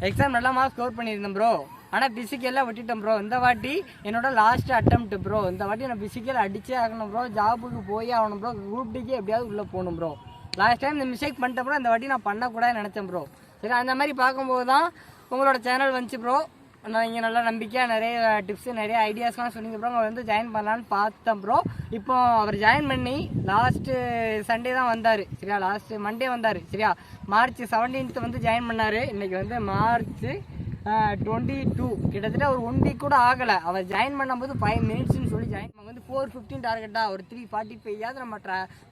Exam நல்லா mark score பண்ணியிருந்தேன் bro. ஆனால் பிசிக்கெல்லாம் விட்டுட்டேன் ப்ரோ. இந்த வாட்டி என்னோட லாஸ்ட் அட்டெம்ப்ட் ப்ரோ. இந்த வாட்டி நான் பிசிக்கல் அடிச்சே ஆகணும் ப்ரோ. ஜாபுக்கு போயே ஆகணும் ப்ரோ. குரூப் டிக்கு எப்படியாவது உள்ளே போகணும் ப்ரோ. லாஸ்ட் டைம் இந்த மிஸ்டேக் பண்ணிட்டேன் ப்ரோ. இந்த வாட்டி நான் பண்ணக்கூடாதுன்னு நினச்சேன் ப்ரோ. சரி, அந்த மாதிரி பார்க்கும்போது தான் உங்களோட சேனல் வந்துச்சு ப்ரோ. நான் இங்கே நல்லா நம்பிக்கையாக நிறைய டிப்ஸு நிறைய ஐடியாஸ்லாம் சொன்னீங்க ப்ரோ. அவர் வந்து ஜாயின் பண்ணலான்னு பார்த்தேன் ப்ரோ. இப்போ அவர் ஜாயின் பண்ணி லாஸ்ட்டு சண்டே தான் வந்தார் சரியா. லாஸ்ட்டு மண்டே வந்தார் சரியா. மார்ச் 17 வந்து ஜாயின் பண்ணார். இன்றைக்கி வந்து மார்ச் 22, கிட்டத்தட்ட ஒரு 1 வீக் கூட ஆகலை. அவர் ஜாயின் பண்ணும்போது 5 மினிட்ஸ்ன்னு சொல்லி ஜாயின் பண்ண வந்து 4:15 டார்கெட்டாக ஒரு 3:45 நம்ம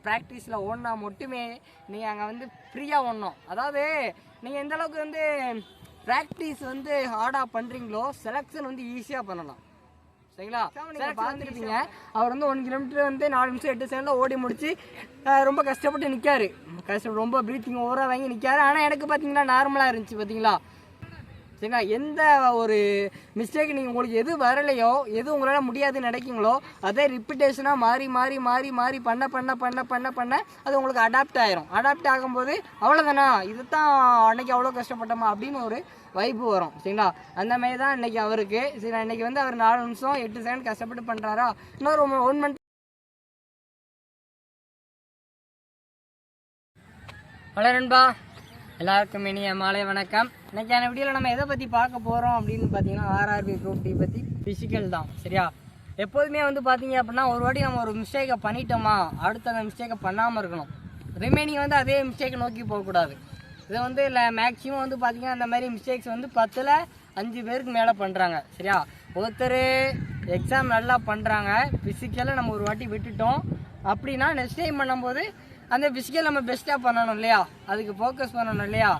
ப்ராக்டிஸில் ஓடினா மட்டுமே நீங்கள் அங்கே வந்து ஃப்ரீயாக ஓடணும். அதாவது நீங்கள் எந்த அளவுக்கு வந்து ப்ராக்டிஸ் வந்து ஹார்டாக பண்ணுறீங்களோ செலெக்ஷன் வந்து ஈஸியாக பண்ணலாம் சரிங்களா. பார்த்துருப்பீங்க அவர் வந்து 1 கிலோமீட்டர் வந்து 4 நிமிஷம் 8 செகண்டில் ஓடி முடிச்சு ரொம்ப கஷ்டப்பட்டு நிற்காரு. ரொம்ப ப்ரீத்திங் ஓவராக வாங்கி நிற்காரு. ஆனால் எனக்கு பார்த்தீங்கன்னா நார்மலாக இருந்துச்சு பார்த்தீங்களா சரிங்களா. எந்த ஒரு மிஸ்டேக் நீங்கள் உங்களுக்கு எது வரலையோ எது உங்களால் முடியாதுன்னு நினைக்கிங்களோ அதே ரிப்பீட்டேஷனாக மாறி மாறி மாறி மாறி பண்ண பண்ண பண்ண பண்ண பண்ண அது உங்களுக்கு அடாப்ட் ஆயிரும். அடாப்ட் ஆகும்போது அவ்வளோதானா இது தான் அன்னைக்கு அவ்வளோ கஷ்டப்பட்டோமா அப்படின்னு ஒரு வைப்பு வரும் சரிங்களா. அந்த மாதிரி தான் இன்றைக்கி அவருக்கு சரி. இன்றைக்கி வந்து அவர் 4 நிமிஷம் 8 செகண்ட் கஷ்டப்பட்டு பண்ணுறாரா. இன்னொரு 1 மந்த் வளரன்பா. எல்லாருக்கும் இனிய மாலை வணக்கம். இன்றைக்கான வீடியோவில் நம்ம எதை பற்றி பார்க்க போகிறோம் அப்படின்னு பார்த்தீங்கன்னா ஆர்ஆர்பி குரூப் டி பற்றி ஃபிசிக்கல் தான் சரியா. எப்போதுமே வந்து பார்த்தீங்க அப்படின்னா ஒரு வாட்டி நம்ம ஒரு மிஸ்டேக்கை பண்ணிட்டோமா அடுத்த அந்த மிஸ்டேக்கை பண்ணாமல் இருக்கணும். ரிமைனிங் வந்து அதே மிஸ்டேக்கை நோக்கி போகக்கூடாது. இது வந்து இல்லை மேக்ஸிமம் வந்து பார்த்தீங்கன்னா அந்த மாதிரி மிஸ்டேக்ஸ் வந்து 10ல் 5 பேருக்கு மேலே பண்ணுறாங்க சரியா. ஒருத்தர் எக்ஸாம் நல்லா பண்ணுறாங்க, ஃபிசிக்கலை நம்ம ஒரு வாட்டி விட்டுட்டோம் அப்படின்னா நெக்ஸ்ட் டைம் பண்ணும்போது அந்த ஃபிசிக்கல் நம்ம பெஸ்ட்டாக பண்ணணும் இல்லையா, அதுக்கு ஃபோக்கஸ் பண்ணணும் இல்லையா.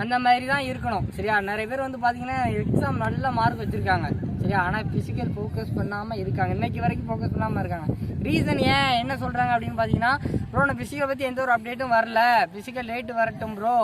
அந்த மாதிரி தான் இருக்கணும் சரியா. நிறைய பேர் வந்து பார்த்தீங்கன்னா எக்ஸாம் நல்ல மார்க் வச்சுருக்காங்க சரியா. ஆனால் ஃபிசிக்கல் ஃபோக்கஸ் பண்ணாமல் இருக்காங்க. இன்றைக்கி வரைக்கும் ஃபோக்கஸ் பண்ணாமல் இருக்காங்க. ரீசன் ஏன் என்ன சொல்கிறாங்க அப்படின்னு பார்த்தீங்கன்னா ப்ரோ நான் ஃபிசிக்கலை பற்றி எந்த ஒரு அப்டேட்டும் வரல, ஃபிசிக்கல் லேட்டு வரட்டும் ப்ரோ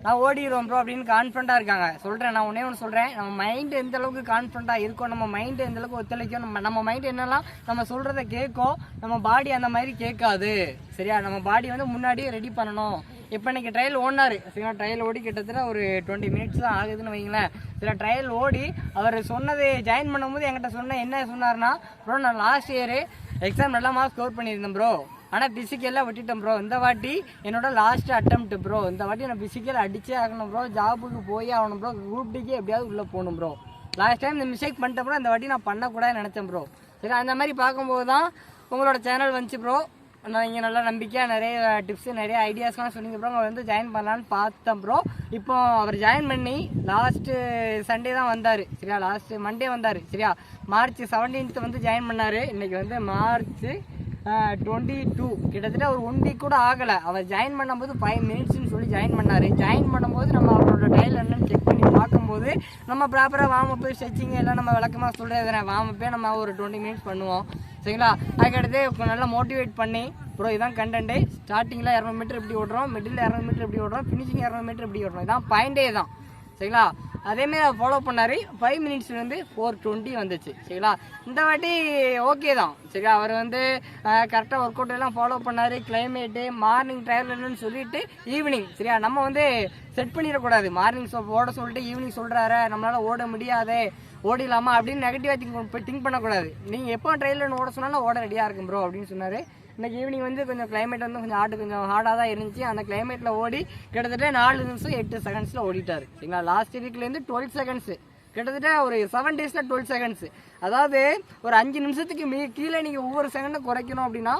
நான் ஓடிடுவோம் ப்ரோ அப்படின்னு கான்ஃபிடண்ட்டாக இருக்காங்க. சொல்கிறேன் நான் ஒன்று சொல்கிறேன். நம்ம மைண்டு எந்த அளவுக்கு கான்ஃபிடண்ட்டாக இருக்கும், நம்ம மைண்டு எந்த அளவுக்கு ஒத்துழைக்கும், நம்ம மைண்டு என்னெல்லாம் நம்ம சொல்கிறத கேட்கும், நம்ம பாடி அந்த மாதிரி கேட்காது சரியா. நம்ம பாடி வந்து முன்னாடியே ரெடி பண்ணணும். இப்போ இன்றைக்கி ட்ரையல் ஓடினார் சரியா. ட்ரையல் ஓடி கிட்டத்தட்ட ஒரு 20 மினிட்ஸ் தான் ஆகுதுன்னு வைங்களேன். சில ட்ரையல் ஓடி அவர் சொன்னது ஜாயின் பண்ணும்போது என்கிட்ட என்ன சொன்னார்னா ப்ரோ நான் லாஸ்ட் இயரு எக்ஸாம் நல்லா மார்க் ஸ்கோர் பண்ணியிருந்தேன் ப்ரோ. ஆனால் பிசிக்கெல்லாம் விட்டுட்டேன் ப்ரோ. இந்த வாட்டி என்னோட லாஸ்ட் அட்டெம்ப்ட் ப்ரோ. இந்த வாட்டி நான் பிசிக்கல் அடிச்சே ஆகணும் ப்ரோ. ஜாபுக்கு போயே ஆகணும் ப்ரோ. குரூப் டிக்கு எப்படியாவது உள்ளே போகணும் ப்ரோ. லாஸ்ட் டைம் இந்த மிஸ்டேக் பண்ணிட்டேன் ப்ரோ. இந்த வாட்டி நான் பண்ணக்கூடாதுன்னு நினச்சேன் ப்ரோ. சரி, அந்த மாதிரி பார்க்கும்போது தான் உங்களோட சேனல் வந்துச்சு ப்ரோ. நான் இங்கே நல்லா நம்பிக்கையாக நிறைய டிப்ஸு நிறைய ஐடியாஸ்லாம் சொன்னீங்க ப்ரோ. அவர் வந்து ஜாயின் பண்ணலான்னு பார்த்தேன் ப்ரோ. இப்போ அவர் ஜாயின் பண்ணி லாஸ்ட்டு சண்டே தான் வந்தார் சரியா. லாஸ்ட்டு மண்டே வந்தார் சரியா. மார்ச் 17 வந்து ஜாயின் பண்ணார். இன்றைக்கி வந்து மார்ச் 22, கிட்டத்தட்ட ஒரு 1 வீக் கூட ஆகலை. அவர் ஜாயின் பண்ணும்போது 5 மினிட்ஸ்ன்னு சொல்லி ஜாயின் பண்ணார். ஜாயின் பண்ணும்போது நம்ம அவரோட டைல் என்னன்னு செக் பண்ணி பார்க்கும்போது நம்ம ப்ராப்பராக வார்மப்பு ஸ்ட்ரெச்சிங் எல்லாம் நம்ம விளக்கமாக சொல்கிறது வார்மப்பே நம்ம ஒரு 20 மினிட்ஸ் பண்ணுவோம் சரிங்களா. அதுக்கடுத்து நல்லா மோட்டிவேட் பண்ணி ப்ரோ இதான் கண்டென்ட்டு. ஸ்டார்டிங்கில் 200 மீட்டர் எப்படி ஓடுறோம், மிடில் 200 மீட்டர் எப்படி ஓடுறோம், ஃபினிஷிங் 200 மீட்டர் எப்படி ஓடுறோம், இதான் பாயிண்டே தான் சரிங்களா. அதேமாரி அவர் ஃபாலோ பண்ணார். 5 மினிட்ஸ்லேருந்து 4:20 வந்துச்சு சரிங்களா. இந்த வாட்டி ஓகே தான் சரியா. அவர் வந்து கரெக்டாக ஒர்க் அவுட் எல்லாம் ஃபாலோ பண்ணார். கிளைமேட்டு மார்னிங் ட்ரையல் இல்லைன்னு சொல்லிட்டு ஈவினிங் சரியா நம்ம வந்து செட் பண்ணிடக்கூடாது. மார்னிங் ஓட சொல்லிட்டு ஈவினிங் சொல்கிறாரு நம்மளால் ஓட முடியாது ஓடிடலாமா அப்படின்னு நெகட்டிவாக திங்க் பண்ணக்கூடாது. நீங்கள் எப்போ ட்ரையல் ஓட சொன்னாலும் ஓட ரெடியாக இருக்கும் ப்ரோ அப்படின்னு சொன்னார். இன்றைக்கி ஈவினிங் வந்து கொஞ்சம் கிளைமேட் வந்து கொஞ்சம் ஹார்டாக தான் இருந்துச்சு. அந்த கிளைமேட்டில் ஓடி கிட்டத்தட்ட 4 நிமிஷம் 8 செகண்ட்ஸில் ஓடிட்டார் சரிங்களா. லாஸ்ட் வீக்லேருந்து 12 செகண்ட்ஸு, கிட்டத்தட்ட ஒரு 7 டேஸில் 12 செகண்ட்ஸு. அதாவது ஒரு 5 நிமிஷத்துக்கு கீழே நீங்கள் ஒவ்வொரு செகண்டும் குறைக்கணும் அப்படின்னா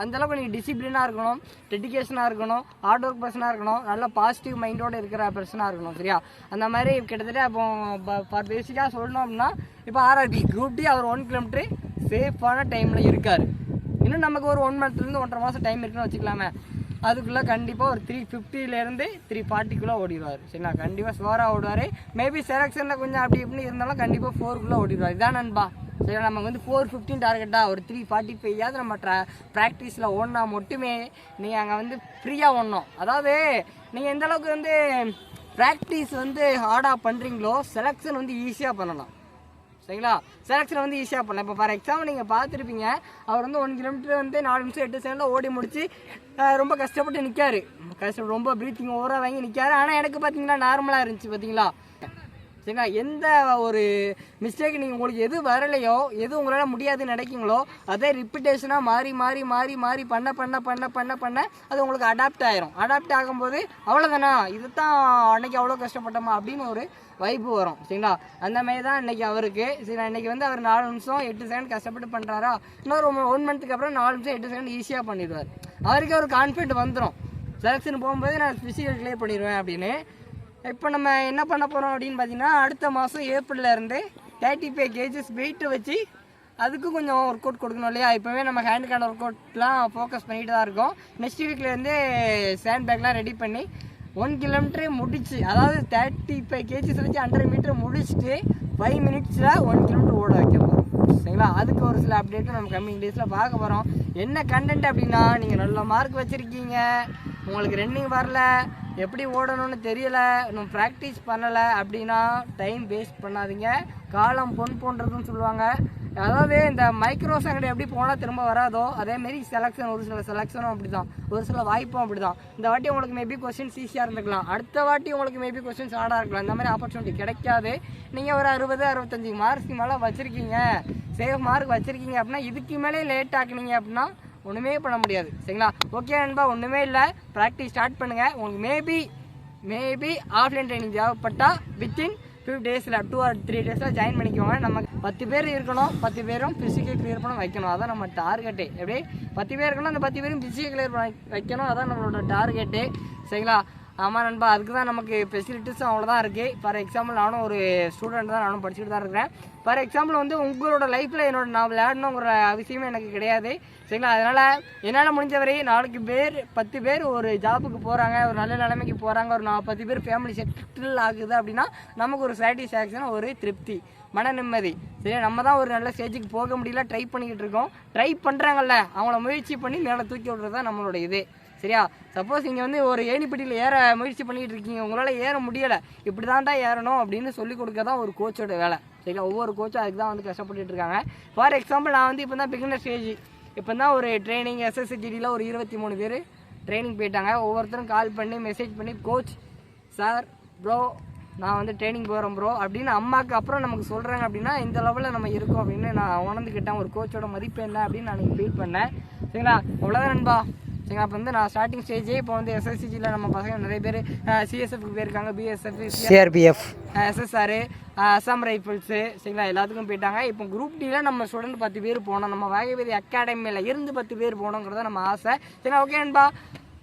அந்தளவுக்கு நீங்கள் டிசிப்ளினாக இருக்கணும், டெடிக்கேஷனாக இருக்கணும், ஹார்ட் ஒர்க் பர்சனாக இருக்கணும், நல்ல பாசிட்டிவ் மைண்டோடு இருக்கிற பர்சனாக இருக்கணும் சரியா. அந்த மாதிரி கிட்டத்தட்ட இப்போ ஃபார் பேசிக்காக சொல்லணும் அப்படின்னா இப்போ ஆர்ஆர்பி குரூப் டி அவர் 1 கிலோமீட்டர் சேஃபான டைமில் இருக்கார். இன்னும் நமக்கு ஒரு 1 மந்த்லேருந்து 1.5 மாதம் டைம் இருக்குன்னு வச்சுக்கலாமே. அதுக்குள்ளே கண்டிப்பாக ஒரு 350லேருந்து 340 ஓடிடுவார் சரிங்களா. கண்டிப்பாக ஸ்வராக ஓடுவார். மேபி செலெக்ஷனில் கொஞ்சம் அப்படி இப்படின்னு இருந்தாலும் கண்டிப்பாக 4 ஓடிடுவார். இதான் நண்பா சரி. நமக்கு வந்து 4:15 டார்கெட்டாக ஒரு 3:45 நம்ம ப்ராக்டிஸில் ஓடினா மட்டுமே நீங்கள் அங்கே வந்து ஃப்ரீயாக ஓடணும். அதாவது நீங்கள் எந்த அளவுக்கு வந்து ப்ராக்டிஸ் வந்து ஹார்டாக பண்ணுறீங்களோ செலெக்ஷன் வந்து ஈஸியாக பண்ணலாம் சரிங்களா. செலெக்ஷன் வந்து ஈஸியாக பண்ணலாம். இப்போ ஃபார் எக்ஸாம்பிள் நீங்கள் பார்த்துருப்பீங்க, அவர் வந்து 1 கிலோமீட்டர் வந்து 4 நிமிஷம் 8 செகண்டில் ஓடி முடிச்சு ரொம்ப கஷ்டப்பட்டு நிற்காரு. ரொம்ப ப்ரீத்திங் ஓவராக வாங்கி நிற்காரு. ஆனால் எனக்கு பார்த்தீங்கன்னா நார்மலாக இருந்துச்சு பார்த்தீங்களா. சரிங்களா. எந்த ஒரு மிஸ்டேக் நீங்கள் உங்களுக்கு எது வரலையோ, எது உங்களால் முடியாதுன்னு நினைக்கிங்களோ, அதே ரிப்பிட்டேஷனாக மாறி மாறி மாறி மாறி பண்ண பண்ண பண்ண பண்ண பண்ண அது உங்களுக்கு அடாப்ட் ஆயிரும். அடாப்ட் ஆகும்போது அவ்வளோதானா, இது தான் அன்னைக்கு அவ்வளோ கஷ்டப்பட்டோமா அப்படின்னு ஒரு வைப்பு வரும். சரிங்களா. அந்த மாதிரி தான் இன்றைக்கி அவருக்கு. சரி, இன்றைக்கி வந்து அவர் 4 நிமிஷம் 8 செகண்ட் கஷ்டப்பட்டு பண்ணுறாரா, இன்னொரு 1 மந்த்துக்கு அப்புறம் 4 நிமிஷம் 8 செகண்ட் ஈஸியாக பண்ணிடுவார். அவருக்கே ஒரு கான்ஃபிடென்ட் வந்துடும், செலெக்ஷன் போகும்போது நான் ஃபிசிக்கல் கிளியர் பண்ணிடுவேன் அப்படின்னு. இப்போ நம்ம என்ன பண்ண போகிறோம் அப்படின்னு பார்த்தீங்கன்னா, அடுத்த மாதம் ஏப்ரல்லேருந்து 35 kgs வெயிட்டு வச்சு அதுக்கு கொஞ்சம் ஒர்க் அவுட் கொடுக்கணும் இல்லையா. இப்போவே நம்ம ஹேண்டுக்கான ஒர்க் அவுட்லாம் ஃபோக்கஸ் பண்ணிட்டு தான் இருக்கோம். நெக்ஸ்ட் வீக்லேருந்து சேண்ட் பேக்லாம் ரெடி பண்ணி 1 கிலோமீட்டரே முடிச்சு, அதாவது 35 kgs வச்சு 100 மீட்டர் முடிச்சுட்டு 5 மினிட்ஸில் 1 கிலோமீட்டர் ஓட வைக்க போகிறோம். சரிங்களா. அதுக்கு ஒரு சில அப்டேட்டும் நம்ம கம்மிங் டேஸில் பார்க்க போகிறோம். என்ன கண்டென்ட் அப்படின்னா, நீங்கள் நல்ல மார்க் வச்சுருக்கீங்க, உங்களுக்கு ரன்னிங் வரல, எப்படி ஓடணும்னு தெரியலை, இன்னும் ப்ராக்டிஸ் பண்ணலை அப்படின்னா டைம் வேஸ்ட் பண்ணாதீங்க. காலம் பொன் போன்றதுன்னு சொல்லுவாங்க. அதாவது இந்த மைக்ரோ செகண்ட் எப்படி போனால் திரும்ப வராதோ, அதேமாரி செலெக்ஷன், ஒரு சில செலெக்ஷனும் அப்படி தான், ஒரு சில வாய்ப்பும் அப்படி தான். இந்த வாட்டி உங்களுக்கு மேபி கொஸ்டின்ஸ் ஈஸியாக இருந்துக்கலாம், அடுத்த வாட்டி உங்களுக்கு மேபி கொஸ்டின்ஸ் ஹார்டாக இருக்கலாம். இந்த மாதிரி ஆப்பர்ச்சுனிட்டி கிடைக்காது. நீங்கள் ஒரு 60-65 மார்க்ஸ்க்கு மேலே வச்சுருக்கீங்க, சேஃப் மார்க் வச்சுருக்கீங்க அப்படின்னா, இதுக்கு மேலே லேட் ஆக்குனீங்க அப்படின்னா ஒன்றுமே பண்ண முடியாது. சரிங்களா. ஓகே நண்பா, ஒன்றுமே இல்லை, ப்ராக்டிஸ் ஸ்டார்ட் பண்ணுங்கள். உங்களுக்கு மேபி ஆஃப்லைன் ட்ரைனிங் தேவைப்பட்டால் வித்தின் 2 டேஸில் 2 or 3 டேஸில் ஜாயின் பண்ணிக்கோங்க. நம்ம 10 பேர் இருக்கணும், 10 பேரும் ஃபிசிக்கல் கிளியர் பண்ண வைக்கணும். அதான் நம்ம டார்கெட்டு. எப்படி 10 பேர் இருக்கணும், அந்த 10 பேரும் ஃபிசிக்கல் கிளியர் பண்ண வைக்கணும். அதான் நம்மளோட டார்கெட்டு. சரிங்களா. ஆமாம் நண்பா, அதுக்கு தான் நமக்கு ஃபெசிலிட்டிஸும் அவ்வளோதான் இருக்குது. ஃபார் எக்ஸாம்பிள் நானும் ஒரு ஸ்டூடெண்ட் தான், நானும் படிச்சுட்டு தான் இருக்கிறேன். ஃபார் எக்ஸாம்பிள் வந்து உங்களோட லைஃப்பில் நான் விளையாடணுங்கிற அவசியமே எனக்கு கிடையாது. சரிங்களா. அதனால் என்னால் முடிஞ்ச வரை 10 பேர் ஒரு ஜாபுக்கு போகிறாங்க, ஒரு நல்ல நிலைமைக்கு போகிறாங்க, ஒரு 10 பேர் ஃபேமிலி செட்டில் ஆகுது அப்படின்னா நமக்கு ஒரு சாட்டிஸ்ஃபேக்ஷன், ஒரு திருப்தி, மன நிம்மதி. சரி, நம்ம தான் ஒரு நல்ல ஸ்டேஜுக்கு போக முடியல, ட்ரை பண்ணிக்கிட்டு இருக்கோம். ட்ரை பண்ணுறாங்கல்ல, அவங்கள முயற்சி பண்ணி மேலே தூக்கி விட்றது தான் நம்மளோட இது. சரியா. சப்போஸ் நீங்கள் வந்து ஒரு ஏணிப்பட்டியில் ஏற முயற்சி பண்ணிகிட்டு இருக்கீங்க, உங்களால் ஏற முடியலை, இப்படி தான்டா ஏறணும் அப்படின்னு சொல்லிக் கொடுக்க தான் ஒரு கோச்சோட வேலை. சரிங்களா. ஒவ்வொரு கோச்சும் அதுக்கு தான் வந்து கஷ்டப்பட்டுட்டு இருக்காங்க. ஃபார் எக்ஸாம்பிள் நான் வந்து இப்போ தான் பிகினர் ஸ்டேஜ், இப்போ தான் ஒரு ட்ரைனிங் SSCGDயில் ஒரு 23 பேர் ட்ரைனிங் போயிட்டாங்க. ஒவ்வொருத்தரும் கால் பண்ணி மெசேஜ் பண்ணி, கோச் சார் ப்ரோ நான் வந்து ட்ரைனிங் போகிறேன் ப்ரோ அப்படின்னு அம்மாவுக்கு அப்புறம் நமக்கு சொல்கிறாங்க அப்படின்னா இந்த லெவலில் நம்ம இருக்கோம் அப்படின்னு நான் உணர்ந்துக்கிட்டேன். ஒரு கோச்சோட மதிப்பு என்ன அப்படின்னு நான் ஃபீல் பண்ணேன். சரிங்களா. அவ்வளோதான் நண்பா. சரிங்களா. அப்போ வந்து நான் ஸ்டார்டிங் ஸ்டேஜே இப்போ வந்து SSCGயில் நம்ம பசங்க நிறைய பேர் CSFக்கு போயிருக்காங்க, BSF, CRPF, SSR, அசாம் ரைஃபிள்ஸு. சரிங்களா. எல்லாத்துக்கும் போயிட்டாங்க. இப்போ குரூப் டியில் நம்ம ஸ்டூடெண்ட் 10 பேர் போனோம், நம்ம வாகைவேதி அகாடமியில் இருந்து 10 பேர் போனோங்கிறத நம்ம ஆசை. சரிங்களா. ஓகே நண்பா,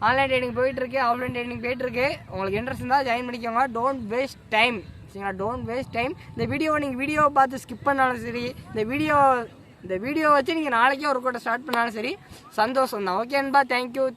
ஆன்லைன் ட்ரைனிங் போயிட்டுருக்கு, ஆஃப்லைன் ட்ரைனிங் போயிட்டுருக்கு. உங்களுக்கு இன்ட்ரெஸ்ட் இருந்தால் ஜாயின் பண்ணிக்கோங்க. Don't waste time. சரிங்களா. Don't waste time. இந்த வீடியோவை பார்த்து ஸ்கிப் பண்ணாலும் சரி, இந்த வீடியோ வச்சு நீங்கள் நாளைக்கே ஒரு கூட்டம் ஸ்டார்ட் பண்ணாலும் சரி, சந்தோஷம் தான். ஓகே நண்பா, தேங்க்யூ.